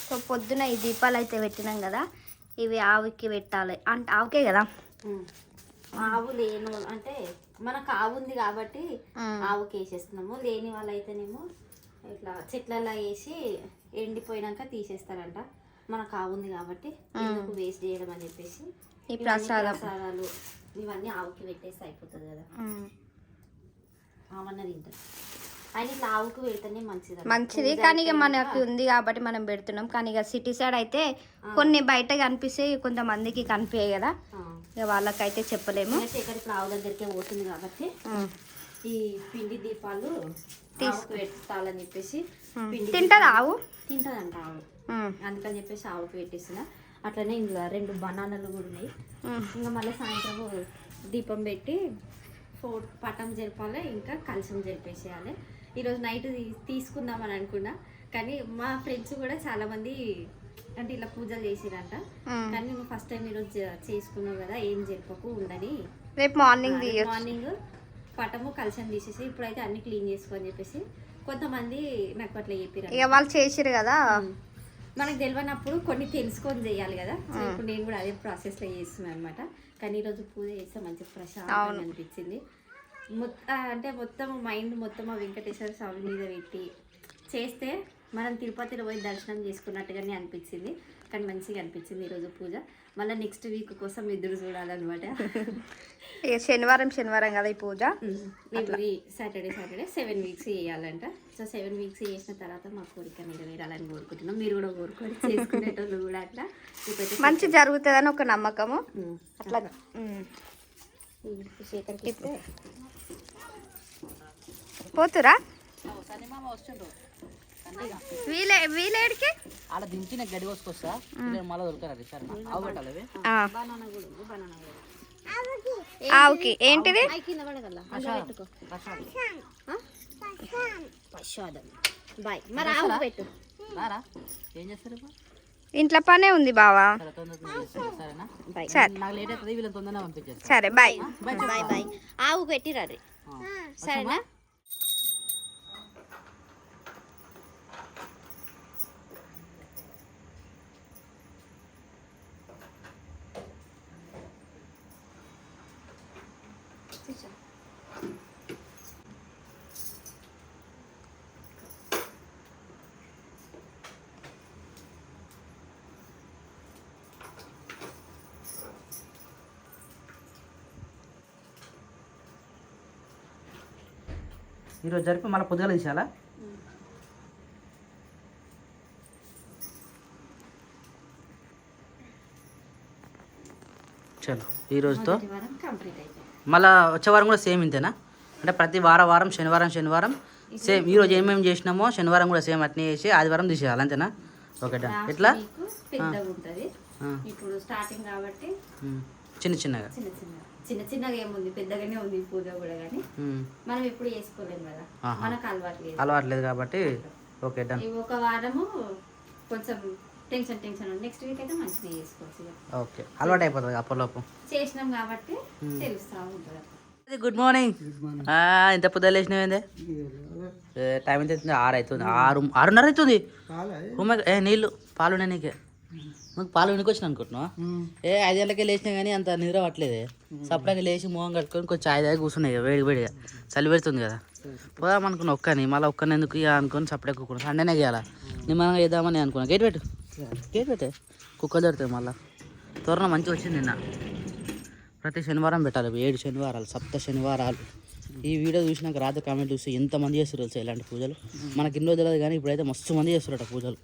So పొద్దున ఈ దీపాలు అయితే పెట్టినాం కదా, ఇవి ఆవుకి పెట్టాలి. అంటే ఆవుకే కదా, ఆవు లేను అంటే మనకు ఆవు ఉంది కాబట్టి ఆవుకి వేసేస్తున్నాము. లేని వాళ్ళు అయితేనేమో ఇట్లా చెట్లలో వేసి ఎండిపోయినాక తీసేస్తారంట. మనకు ఆవు ఉంది కాబట్టి ఎందుకు వేస్ట్ చేయడం అని చెప్పేసి ఈ ప్రసాదాలు ఇవన్నీ ఆవుకి పెట్టేసి అయిపోతుంది కదా. ఆవన్న తింటారు ఆయన ఇట్లా ఆవుకు పెడితేనే మంచిది. కానీ ఇక మనకి ఉంది కాబట్టి మనం పెడుతున్నాం. కానీ ఇక సిటీ సైడ్ అయితే కొన్ని బయట కనిపిస్తే కొంతమందికి కనిపించాయి కదా, ఇక వాళ్ళకైతే చెప్పలేము. ఇక్కడ ఇప్పుడు ఆవు దగ్గరికే పోతుంది కాబట్టి ఈ పిండి దీపాలు పెట్టాలని చెప్పేసి తింటది ఆవు, తింటదంట ఆవు. అందుకని చెప్పేసి ఆవుకి పెట్టేసిన. అట్లనే ఇందులో 2 బనానాలు కూడా ఉన్నాయి. ఇంకా మళ్ళీ సాయంత్రం దీపం పెట్టి పటం జరిపాలి, ఇంకా కలశం జరిపేసేయాలి. ఈరోజు నైట్ తీసుకుందామని అనుకున్నా, కానీ మా ఫ్రెండ్స్ కూడా చాలా మంది అంటే ఇలా పూజలు చేసిరంట. కానీ మేము ఫస్ట్ టైం ఈరోజు చేసుకున్నాం కదా, ఏం జరపకు ఉండని రేపు మార్నింగ్ పటము కలశం తీసేసి ఇప్పుడైతే అన్ని క్లీన్ చేసుకోని చెప్పేసి కొంతమంది నాకు అట్లా చెప్పారు. ఇక వాళ్ళు చేసిరు కదా, మనకు తెలియనప్పుడు కొన్ని తెలుసుకొని చేయాలి కదా. ఇప్పుడు నేను కూడా అదే ప్రాసెస్లో చేస్తున్నాను అనమాట. కానీ ఈరోజు పూజ చేస్తే మంచి ప్రశాంతంగా అనిపించింది. అంటే మొత్తం మైండ్ మొత్తం ఆ వెంకటేశ్వర స్వామి మీద పెట్టి చేస్తే మనం తిరుపతిలో పోయి దర్శనం చేసుకున్నట్టుగానే అనిపించింది. కానీ మంచిగా అనిపించింది ఈరోజు పూజ. మళ్ళీ నెక్స్ట్ వీక్ కోసం ఎదురు చూడాలన్నమాట. శనివారం కదా ఈ పూజ. ఎవ్రీ సాటర్డే 7 వీక్స్ చేయాలంట. సో 7 వీక్స్ చేసిన తర్వాత మా కోరిక నెరవేరాలని కోరుకుంటున్నాం. మీరు కూడా కోరుకొని చేసుకునేటోళ్ళు కూడా అట్లా మంచి జరుగుతుందని ఒక నమ్మకము. అట్లా పోతురా వీలేడికి అలా దించి నాకు గడి కోసుకొస్తా, మళ్ళీ దొరకరాదు సార్. ఆవు పెట్టాలి. ఆవుకి ఏంటిది ఏం చేస్తారు? ఇంట్లో పనే ఉంది బావా. సరే బాయ్. ఆవు పెట్టిరారు సరేనా. ఈరోజు జరిపి మళ్ళీ పొద్దుగా తీసేయాలా? చలో ఈ రోజుతో మళ్ళీ వచ్చే వారం కూడా సేమ్ ఇంతేనా? అంటే ప్రతి వారం శనివారం సేమ్ ఈరోజు ఏమేమి చేసినామో శనివారం కూడా సేమ్ అట్నే చేసి ఆదివారం తీసేయాలి అంతేనా? ఓకే ఎట్లా ఇప్పుడు స్టార్టింగ్ కాబట్టి చిన్నగా ఏముంది, పెద్దగానే ఉంది పూజ కూడా. కానీ మనం ఎప్పుడు చేసుకోలేము కదా, మనకు అలవాట్లేదు కాబట్టి ఓకే డన్. ఒక వారము కొంచెం టెన్షన్ నెక్స్ట్ వీక్ అయితే మంచిగా చేసుకోవచ్చు. ఓకే అలవాటు అయిపోతుంది అప్పటిలోపు చేసినాం కాబట్టి తెలుస్తా ఉంటుంది. Good morning. ఎంత పొద్దున్న లేచినవి? టైం ఎంత అవుతుంది? 6 అవుతుంది. 6:30 అవుతుంది. నీళ్ళు పాలు ఉన్నాయి నీకే. మాకు పాలు వెనుక వచ్చిన అనుకుంటున్నావా? 5 గంటలకే లేచినా కానీ అంత నిద్ర పట్టలేదు. సపరేట్గా లేచి మొహం కట్టుకొని కొంచెం ఛాయ్ తాగి కూర్చున్నాయి. వేడిగా చలి పెడుతుంది కదా. పోదాం అనుకున్నా ఒక్కని, మళ్ళీ ఒక్కని ఎందుకు ఇక అనుకుని సపరేట్ కూర్చున్నాను. సండేనే చేయాలా నిమ్మనంగా చేద్దామని అనుకున్నా. గేట్ పెట్టే కుక్కలు దొరుకుతాయి. మళ్ళీ త్వరలో మంచిగా వచ్చింది నిన్న. ప్రతి శనివారం పెట్టాలి. 7 శనివారాలు, 7 శనివారాలు. ఈ వీడియో చూసినాక రాత్రి కామెంట్ చూసి ఎంతమంది చేస్తారు తెలుసు ఇలాంటి పూజలు. మనకి ఇన్నో తెలియదు కానీ ఇప్పుడైతే మస్తు మంది చేస్తారట పూజలు.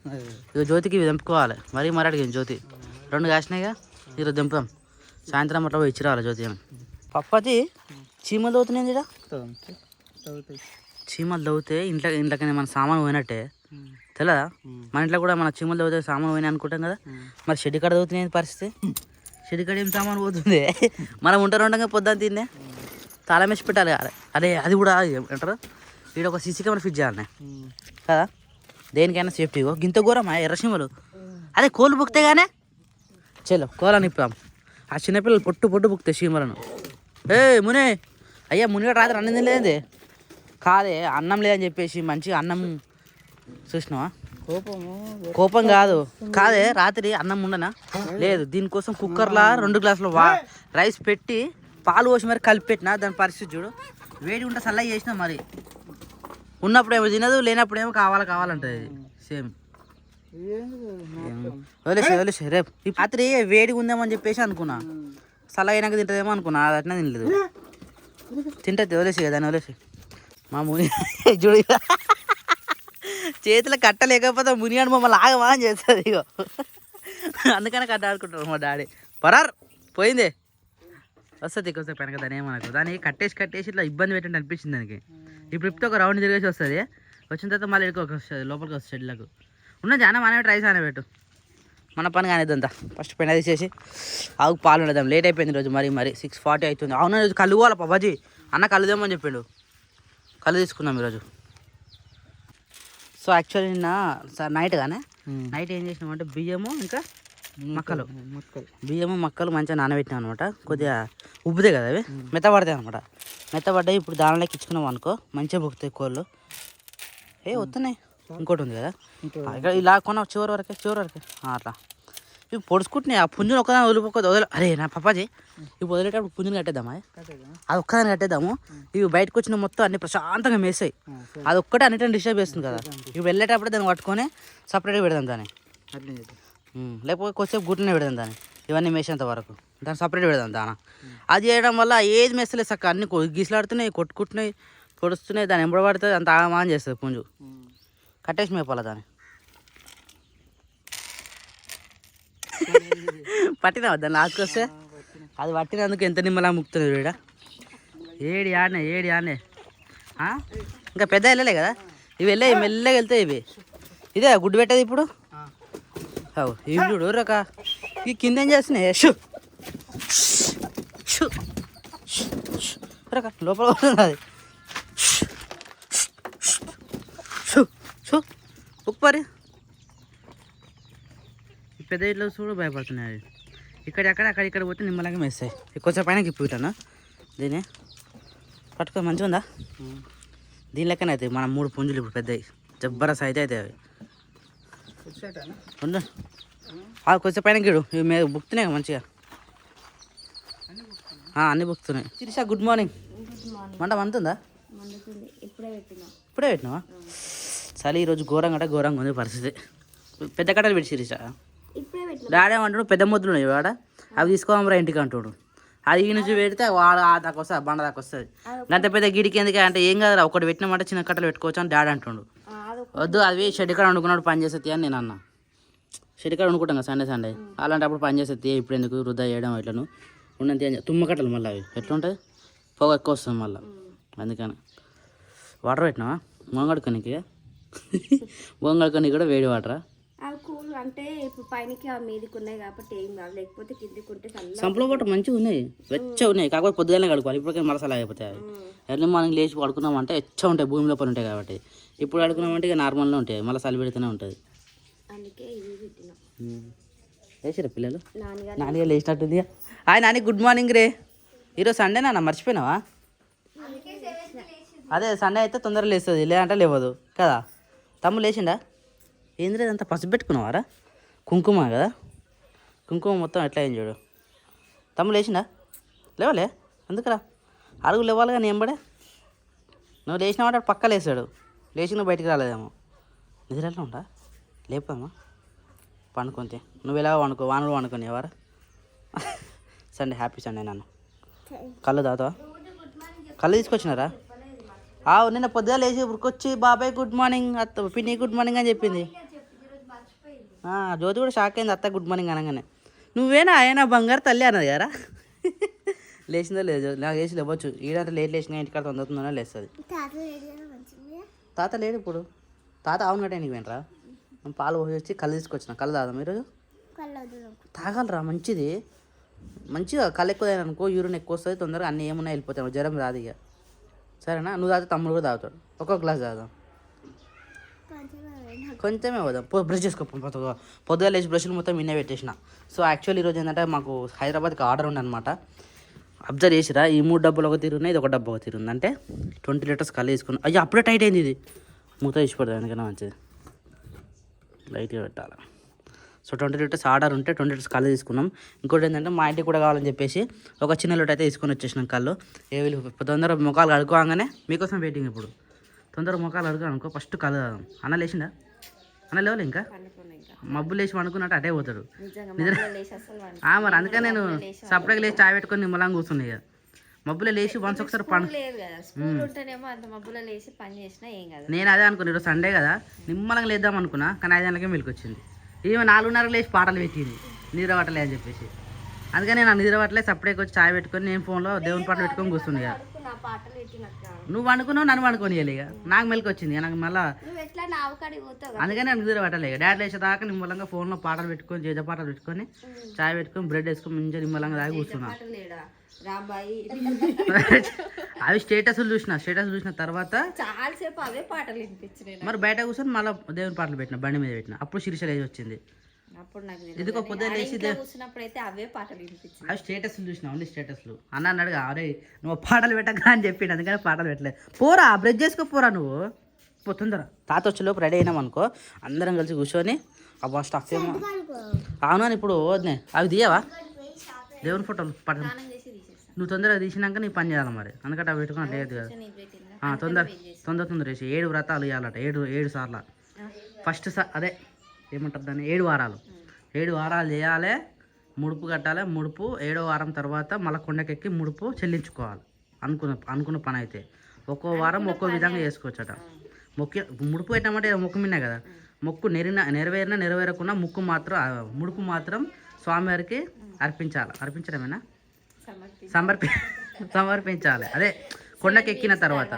ఇక జ్యోతికి ఇవి దింపుకోవాలి. మరీ అడిగింది జ్యోతి. 2 కాసినాయిగా, ఈరోజు దింపుదాం. సాయంత్రం అట్లా పోయి ఇచ్చి రావాలి జ్యోతి అని. పప్పది చీమలు దవ్వుతున్నాయి. చీమలు దవ్వుతే ఇంట్లోకి మన సామాను పోయినట్టే తెలియదా? మన ఇంట్లో కూడా మన చీమలు దవ్వుతే సామాను పోయినాయి అనుకుంటాం కదా. మరి షెడ్ కాడ దవ్వుతున్నాయి పరిస్థితి. షెడ్ కాడ ఏం సామాను పోతుంది? మనం ఉండగా పొద్దున్న తిన్నే తాళం వేసి పెట్టాలి. అదే అది కూడా అంటారు. వీడు ఒక సీసీ కెమెరా ఫిట్ చేయాలి కదా, దేనికైనా సేఫ్టీ. గింత ఘోరమా ఎర్రసీమలు? అదే కోళ్ళు బుక్తే కానీ చలో కోళ్ళని ఇప్పాం. ఆ చిన్నపిల్లలు పొట్టు బుక్తాయి సీమలను. మునే అయ్యా మునిగడ రాత్రి అన్నం తినలేదే కాదే, అన్నం లేదని చెప్పేసి మంచిగా అన్నం చూసినావా కోపం కాదు కాదే రాత్రి అన్నం ఉండనా లేదు దీనికోసం కుక్కర్లా 2 గ్లాసులు రైస్ పెట్టి పాలు పోసి మరి కలిపి పెట్టినా దాని పరిస్థితి చూడు వేడి ఉంటే చల్లగా చేసినా మరి ఉన్నప్పుడు ఏమో తినదు లేనప్పుడు ఏమో కావాలంటది ఇది సేమ్ వదిలేసి రేపు ఈ రాత్రి వేడిగా ఉందేమని చెప్పేసి అనుకున్నా చల్లగా అయినాక తింటదేమో అనుకున్నా అది అట్లా తినలేదు తింటది వదిలేసి కదా దాన్ని వదిలేసి మా ముని చూడు చేతిలో కట్ట లేకపోతే మునిగాడు మమ్మల్ని ఆగమా అని చేస్తుంది ఇగో అందుకనే కట్ట ఆడుకుంటారు మా డాడీ పరార్ పోయిందే వస్తుంది కొంచెం వెనక దాని ఏమనకు దాన్ని కట్టేసి ఇట్లా ఇబ్బంది పెట్టండి అనిపించింది దానికి ఇప్పుడు ఒక రౌండ్ తిరిగేసి వస్తుంది వచ్చిన తర్వాత మళ్ళీ వస్తుంది లోపలికి వస్తుంది షెడ్లకు ఉన్న జానం అనేవి రైస్ పెట్టు మన పని కానిద్దంతా ఫస్ట్ పెండ తీసేసి ఆవు పాలు ఉండదాం లేట్ అయిపోయింది రోజు మరి 6:40 అవుతుంది అవును రోజు కళ్ళు పోవాలి బాబాజీ అన్న కలుదేమని చెప్పిండు కళ్ళు తీసుకున్నాం ఈరోజు సో యాక్చువల్లీ నిన్న నైట్ ఏం చేసినామంటే బియ్యము ఇంకా మక్కలు మంచిగా నానబెట్టినాం అనమాట కొద్దిగా ఉబ్బుతాయి కదా అవి మెత్తపడతాయి అనమాట మెత్తపడ్డాయి ఇప్పుడు దానిలోకి ఇచ్చుకున్నాం అనుకో మంచిగా బుక్కుతాయి కోళ్ళు వస్తున్నాయి ఇంకోటి ఉంది కదా ఇక్కడ ఇలా కొన్న చివరి వరకే అట్లా ఇవి పొడుచుకుంటున్నాయి ఆ పుంజుని ఒక్కదాని వదిలిపోక అరే నా పప్పాజీ ఇవి వదిలేటప్పుడు పుంజుని కట్టేద్దామా అది ఒక్కదాన్ని కట్టేద్దాము ఇవి బయటకు వచ్చిన మొత్తం అన్ని ప్రశాంతంగా మేసాయి అది ఒక్కటే అన్నిటిని డిస్టర్బ్ చేస్తుంది కదా ఇవి వెళ్ళేటప్పుడు దాన్ని పట్టుకొని సపరేట్గా పెడదాం దాన్ని లేకపోతే కొద్దిసేపు గుట్టునే పెడదాం దాన్ని ఇవన్నీ మేసేంత వరకు దాన్ని సపరేట్ పెడదాం దాన అది చేయడం వల్ల ఏది మెస్తలేదు చక్క అన్ని గీసలాడుతున్నాయి కొట్టుకుంటున్నాయి పొడుస్తున్నాయి దాన్ని ఎంబడి పడుతుంది అంత ఆగమాన చేస్తుంది పుంజు కట్టేసి మేపాల దాన్ని పట్టినా దాన్ని లాస్ట్కి వస్తే అది పట్టినందుకు ఎంత నిమ్మలా ముక్తుంది వీడ ఏడి ఆడనే ఇంకా పెద్ద వెళ్ళలే కదా ఇవి వెళ్ళాయి మెల్లగా వెళ్తాయి ఇవి ఇదే గుడ్డు పెట్టేది ఇప్పుడు ఇవి చూడు రక ఈ కింద ఏం చేస్తున్నాయి రక లోపల వస్తుంది అది ఉప్పరి పెద్ద ఇట్లా చూడు భయపడుతున్నాయి అవి ఇక్కడ పోతే నిమ్మలంగా మేస్తాయి ఎక్కువసేపు పైన ఇప్పుతాను దీన్ని పట్టుకో మంచిగా ఉందా దీని లెక్కన అవుతాయి మన 3 పుంజులు ఇప్పుడు పెద్దవి జబ్బరస్ అయితే అవుతాయి అవి ఉండు కొంచెం పైన గిడు ఇవి బుక్తున్నాయి మంచిగా అన్నీ బుక్తున్నాయి శిరీష గుడ్ మార్నింగ్ మంటుందా ఇప్పుడే పెట్టినావా సరే ఈరోజు ఘోరంగా ఉంది పరిస్థితి పెద్ద కట్టలు పెట్టి శిరీష డాడీ ఏమంటాడు పెద్ద ముద్దులు ఉన్నాయి వాడ అవి తీసుకోమరా ఇంటికి అంటాడు అది ఈ నుంచి పెడితే వాడు దాకా వస్తుంది బండ దాకా వస్తుంది అంత పెద్ద గిడికి ఎందుకు అంటే ఏం కాదు ఒకటి పెట్టినమాట చిన్న కట్టలు పెట్టుకోవచ్చు అని డాడీ అంటుండు వద్దు అవి షెడ్ కాడ వండుకున్నాడు పని చేస్తుంది అని నేను అన్న షెడ్ కాడ వండుకుంటాం కదా సండే అలాంటప్పుడు పని చేస్తుంది ఇప్పుడు ఎందుకు వృధా చేయడం ఇట్లను ఉన్నంత తుమ్మ కట్టలు మళ్ళీ అవి ఎట్లా ఉంటుంది పొగ ఎక్కువ వస్తుంది మళ్ళీ అందుకని వాటర్ పెట్టినావా మొంగడుకోనికి కూడా వేడి వాటరా అవి కూల్ అంటే ఇప్పుడు పైనకి ఆ మీదకి ఉన్నాయి కాబట్టి ఏం కాదు లేకపోతే కిందికి ఉంటే సంపలో పాటు మంచిగా ఉన్నాయి వెచ్చ ఉన్నాయి కాకపోతే పొద్దుగానే కడుకోవాలి ఇప్పటికే మరసలా అయిపోతాయి అవి ఎర్లీ మార్నింగ్ లేచి పడుకున్నామంటే వెచ్చ ఉంటాయి భూమి లోపల ఉంటాయి కాబట్టి ఇప్పుడు అడుకున్నామంటే ఇక నార్మల్గా ఉంటాయి మళ్ళీ చలి పెడితేనే ఉంటుంది అందుకే ఇవి పెట్టినా లేచారా పిల్లలు నాన్నగారు లేచినట్టుంది హాయ్ నాని గుడ్ మార్నింగ్ రే ఈరోజు సండే నాన్న మర్చిపోయినావా అదే సండే అయితే తొందరగా లేస్తుంది లేదంటే లేవదు కదా తమ్ముడు లేచిండా ఏంద్ర అంతా పసుపు పెట్టుకున్నావారా కుంకుమ కదా కుంకుమ మొత్తం ఎట్లా ఏం చూడు తమ్ముడు లేచిండా లేవలే ఎందుకురా అడుగు లేవాలి కానీ ఎంబడే నువ్వు లేచినామంటే పక్క లేచాడు లేచి నువ్వు బయటికి రాలేదేమో నిద్రలో ఉంటా లేపమ్మా పండుకుంటే నువ్వు ఎలా వానలు వండుకొని ఎవరా సండే హ్యాపీ సండే నన్ను కళ్ళు తాగుతావా కళ్ళు తీసుకొచ్చినారా నిన్న పొద్దుగా లేచి ఉరికొచ్చి బాబాయ్ గుడ్ మార్నింగ్ అత్త పిన్ని గుడ్ మార్నింగ్ అని చెప్పింది జ్యోతి కూడా షాక్ అయింది అత్త గుడ్ మార్నింగ్ అనగానే నువ్వేనా ఆయన బంగారు తల్లి అన్నది కదా లేచిందో లేదు నాకు లేచి లేవచ్చు ఈడంతా లేట్ లేచిన ఇంటికాడ తొందరతుందనే లేస్తుంది తాత లేడు ఇప్పుడు తాత అవును గట్టే నీకు వెంటరా పాలు పోసి వచ్చి కళ్ళు తీసుకొచ్చిన కళ్ళు తాగుదాం ఈరోజు తాగాలరా మంచిగా కళ్ళు ఎక్కువ అనుకో యూరిన్ ఎక్కువ వస్తుంది తొందరగా అన్నీ ఏమున్నా వెళ్ళిపోతాను జ్వరం రాదు ఇక సరేనా నువ్వు తాగితే తమ్ముడు కూడా తాగుతాడు ఒక్కొక్క గ్లాస్ తాగుదాం కొంచెమే పోదాం బ్రష్ చేసుకో పొద్దుగా లేచి బ్రష్లు మొత్తం మిన్నే పెట్టేసిన సో యాక్చువల్లీ ఈరోజు ఏంటంటే మాకు హైదరాబాద్కి ఆర్డర్ ఉందన్నమాట అబ్జర్వ్ చేసిరా ఈ 3 డబ్బాలు ఒక తీరు ఉన్నాయి ఇది ఒక డబ్బా ఒక తీరు ఉంది అంటే 20 లీటర్స్ కళ్ళు తీసుకున్నాం అయ్యో అప్పుడే టైట్ అయింది ఇది మూత తీసిపోతుంది ఎందుకన్నా మంచిది లైట్గా పెట్టాలి. సో 20 లీటర్స్ ఆర్డర్ ఉంటే 20 లీటర్స్ కళ్ళు తీసుకున్నాం. ఇంకోటి ఏంటంటే మా ఇంటికి కూడా కావాలని చెప్పేసి ఒక చిన్న లోటు అయితే తీసుకొని వచ్చేసినాం కళ్ళు. తొందర ముఖాలు కడుక్కోగానే మీకోసం వెయిటింగ్. ఇప్పుడు తొందర ముఖాలు కడుక్కో అనుకో, ఫస్ట్ కళ్ళు తాగుదాం. అన్న లేచిందా? అన్న లేవలే ఇంకా, మబ్బులు లేచి అనుకున్నట్టు అటే పోతాడు. మరి అందుకని నేను సపరేట్గా లేచి చాయ్ పెట్టుకొని నిమ్మలంగా కూర్చున్నాయి. ఇక మబ్బులో లేచి వన్స్ ఒకసారి నేను అదే అనుకున్నా, ఈరోజు సండే కదా నిమ్మలంగా లేద్దాం అనుకున్నా, కానీ 5 గంటలకే మెలకు వచ్చింది. ఈమె 4:30 లేచి పాటలు పెట్టింది నిద్ర పట్టలే అని చెప్పేసి. అందుకని నేను నిద్ర పట్టలే, సపరేట్గా వచ్చి చాయ్ పెట్టుకొని నేను ఫోన్లో దేవుని పాటలు పెట్టుకొని కూర్చున్నా. ఇక నువ్వు అనుకున్నావు, నన్ను అనుకోని ఇక నాకు మెలకు వచ్చింది. నాకు మళ్ళీ అందుకని నాకు నిద్ర పట్టలే. డాడీ లేచేదాకా నిమ్మలంగా ఫోన్లో పాటలు పెట్టుకొని జేజ పాటలు పెట్టుకొని చాయ్ పెట్టుకొని బ్రెడ్ వేసుకొని మంచిగా నిమ్మలంగా దాకా కూర్చున్నా. అవి స్టేటస్లు చూసిన తర్వాత చాలాసేపు అవే పాటలు వినిపించినాయి. మరి బయట కూర్చొని మళ్ళీ దేవుని పాటలు పెట్టిన, బండి మీద పెట్టిన. అప్పుడు శిరీష లేచి వచ్చింది. అప్పుడు నాకు ఎందుకో పొద్దున్న లేచి కూర్చున్నప్పుడు అయితే అవే పాటలు వినిపించినాయి. అవి స్టేటస్లు చూసిన, ఓన్లీ స్టేటస్లు. అన్న అన్నాడు, అరే నువ్వు పాటలు పెట్టక అని చెప్పిండు, అందుకని పాటలు పెట్టలేదు. పోరా బ్రష్ చేసుకోపోరా నువ్వు, పోతుందరా. తాత వచ్చేలోపు రెడీ అయినాం అనుకో, అందరం కలిసి కూర్చొని అబ్బా స్టఫ్ ఏమో. అవును ఇప్పుడు వద్దే అవి తీయవా దేవుని ఫోటోలు పట్ట. నువ్వు తొందరగా తీసినాక నీ పని చేయాలి మరి, అందుకంటే అవి పెట్టుకుని లేదు కదా. తొందర వేసి 7 వ్రతాలు ఇవ్వాలట, 7 సార్లు. ఫస్ట్ అదే ఏమంటారు దాన్ని, 7 వారాలు. 7 వారాలు చేయాలి, ముడుపు కట్టాలి. ముడుపు 7వ వారం తర్వాత మళ్ళీ కొండకెక్కి ముడుపు చెల్లించుకోవాలి. అనుకున్న పని అయితే ఒక్కో వారం ఒక్కో విధంగా చేసుకోవచ్చట. ముడుపు పెట్టామంటే మొక్కు మిన్నే కదా, మొక్కు నెరవేరకున్నా ముడుపు మాత్రం స్వామివారికి అర్పించడమేనా, సమర్పించాలి. అదే కొండకి ఎక్కిన తర్వాత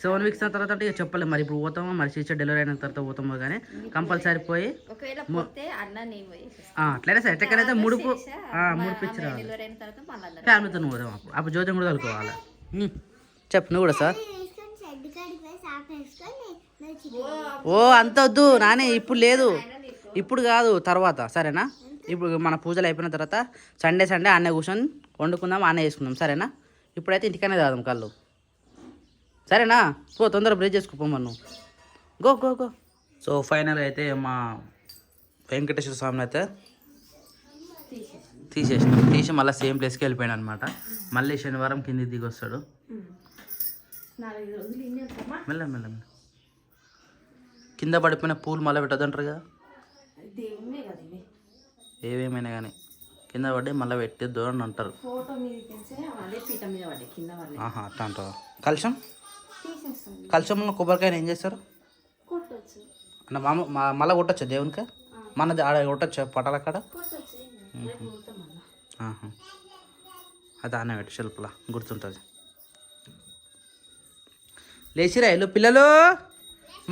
7 వీక్స్ తర్వాత ఇక చెప్పలేదు మరి. ఇప్పుడు పోతామో మరి సిస్టర్ డెలివరీ అయిన తర్వాత పోతామో, కానీ కంపల్సరీ పోయి అట్లయినా సరే ఎట్టకైతే ముడుపు ఇచ్చి ఫ్యామిలీతో పోదాం. అప్పుడు జ్యోతి కూడా కలుకోవాలి. చెప్పు నువ్వు కూడా సార్. ఓ అంత వద్దు నానే, ఇప్పుడు లేదు, ఇప్పుడు కాదు, తర్వాత సరేనా. ఇప్పుడు మన పూజలు అయిపోయిన తర్వాత సండే అన్నే కూర్చొని వండుకుందాం, అన్నే చేసుకుందాం సరేనా. ఇప్పుడైతే ఇంటికనే తాదాం కళ్ళు సరేనా. తొందరగా బ్రేక్ చేసుకోపోమా నువ్వు, గో. సో ఫైనల్ అయితే మా వెంకటేశ్వర స్వామిని అయితే తీసి మళ్ళీ సేమ్ ప్లేస్కి వెళ్ళిపోయాడు అనమాట. మళ్ళీ శనివారం కిందికి దిగి వస్తాడు. మెల్ల కింద పడిపోయిన పూలు మళ్ళీ పెట్టద్దంటారు కదా, ఏవేమైనా కానీ కింద పడి మళ్ళీ పెట్టేద్దు అని అంటారు. అట్లా అంటారు. కలశంలో కొబ్బరికాయని ఏం చేస్తారు అన్న? మళ్ళీ కొట్టచ్చా దేవునికి? మనది ఆడ కొట్టచ్చా పటాల కాడ? అది అన్న పెట్టి శిల్పలా గుర్తుంటుంది. లేచిరా ఇల్లు పిల్లలు,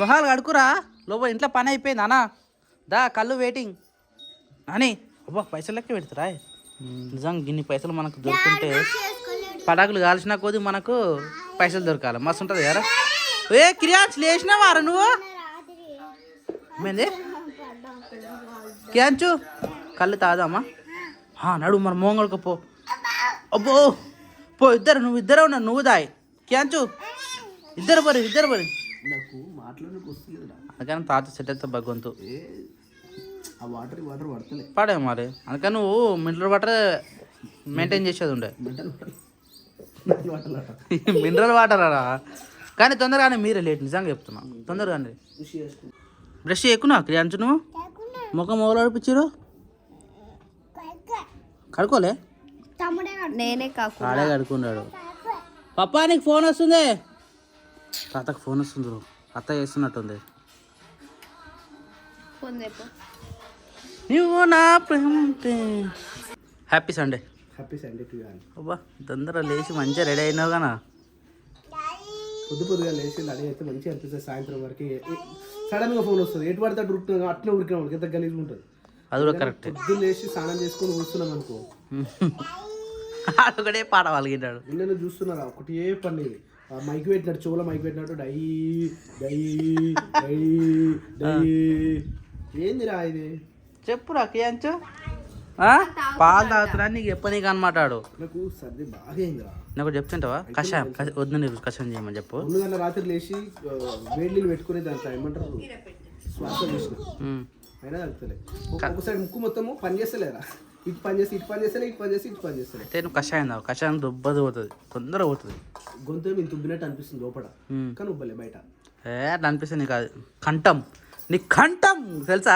మొహాలు కడుకురా, లోపల ఇంట్లో పని అయిపోయింది అన్న. దా కళ్ళు వెయిటింగ్ అని. అబ్బా పైసలు లెక్క పెడతారా? నిజంగా ఇన్ని పైసలు మనకు దొరుకుతుంటే పటాకులు కాల్చిన కొద్ది మనకు పైసలు దొరకాలి, మస్తు ఉంటుంది కదా. క్రియాన్స్ లేచినావారా నువ్వు? ఏంది క్యాంచు కళ్ళు తాదామా? నడు మరి మోంగళకు పో. అబ్బో పో, నువ్వు ఇద్దరే ఉన్నావు, నువ్వు దాయి క్యాంచు, ఇద్దరు పరి నాకు మాట్లాడడానికి వస్తుంది. అందుకని తాత సెట్ అయితే భగవంతు వాటర్ పడతలే పడే మరి. అందుకని నువ్వు మినరల్ వాటర్ మెయింటైన్ చేసేది ఉండే. మినరల్ వాటర్ అరా, కానీ తొందరగానే మీరే లేట్, నిజంగా చెప్తున్నా. తొందరగానే బ్రష్ ఎక్కునా క్రియాంచు, నువ్వు ముఖం మొగలు అడిపించారు కడుకోలే? నేనే ఆడే కడుకున్నాడు. పప్పా నీకు ఫోన్ వస్తుంది, తాతకు ఫోన్ వస్తుంది, అత్త చేస్తున్నట్టుంది. నువ్వు నా హ్యాపీ సండే అబ్బా. తొందరగా లేచి మంచిగా రెడీ అయినావు కదా. పొద్దుగా లేచి రెడీ అయితే మంచిగా అనిపిస్తుంది. సాయంత్రం వరకు సడన్గా ఫోన్ వస్తుంది, ఎటు పడితే అటు ఉరుకుతున్నాం, అట్లా ఉరికినా వాళ్ళకి ఎంత గలీజ్ ఉంటుంది. అది కూడా కరెక్ట్. పొద్దున్న లేచి స్నానం చేసుకొని కూర్చున్నాం అనుకో, ఒకటే పాట వాళ్ళకింటాడు. నిన్న చూస్తున్నారా ఒకటే పని, మైక్ పెట్టినట్టు, చెవులో మైక్ పెట్టినట్టు డై డై డై డై. ఏందిరా ఇది? చెప్పురా క్రియాంచు, పాలు తాగుతున్నా నీకు చెప్పనీకి అనమాట. నాకు సర్ది బాగా అయిందిరా. నాకు చెప్తుంటావా కషాయం? వద్దు నీరు కషాయం చేయమని చెప్పు. 2 గంటల రాత్రి లేచి వేడి నీళ్ళు పెట్టుకుని దాంట్లో ఏమంటారు శ్వాస చూసిన ఉమ్. అయినా తగ్గుతలే. ఒక సైడ్ ముక్కు మొత్తము పని చేస్తలేరా, ఇటు పని చేస్తే ఇటు పని చేస్తలే, ఇటు పని చేస్తే ఇటు పని చేస్తలే. అయితే నువ్వు కషాయం తావు, కషాయం దుబ్బది పోతుంది, తొందరగా పోతుంది. గొంతు మీద తుబ్బినట్టు అనిపిస్తుంది లోపల, కానీ ఉబ్బలే బయట. అట్లా అనిపిస్తుంది నీకు, అది కంఠం, నీ కంఠం తెలుసా?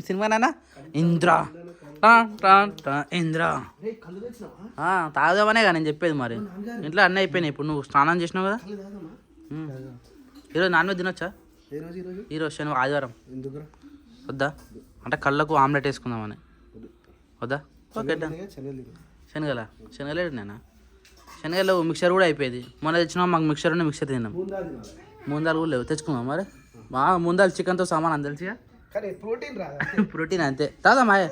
సినిమానా ఇంద్ర ఇంద్ర కళ్ళు తెచ్చినావా? తాగదామనే కదా నేను చెప్పేది. మరి ఇంట్లో అన్నీ అయిపోయినాయి. ఇప్పుడు నువ్వు స్నానం చేసినావు కదా. కళ్ళు తాగమా? ఈరోజు నాన్ వెజ్ తినొచ్చా? ఏ రోజు ఈరోజు ఈరోజు శనివారం, ఆదివారం ఎందుకురా? వద్దా? అంటే కళ్ళకు ఆమ్లెట్ వేసుకుందామని. వద్దా? ఓకే శనగల శనగలేడు నేను. శనగలు మిక్సర్ కూడా అయిపోయింది. మొన్న తెచ్చినా మాకు మిక్సర్ ఉండే, మిక్సర్ తిన్నాం. ముందాలు కూడా లేవు, తెచ్చుకుందాం మరి. మా ముందాలు చికెన్తో సామాన్ అని తెలిసిగా, కానీ ప్రోటీన్ రాదా? ప్రోటీన్ అంతే. తాదా మాయే.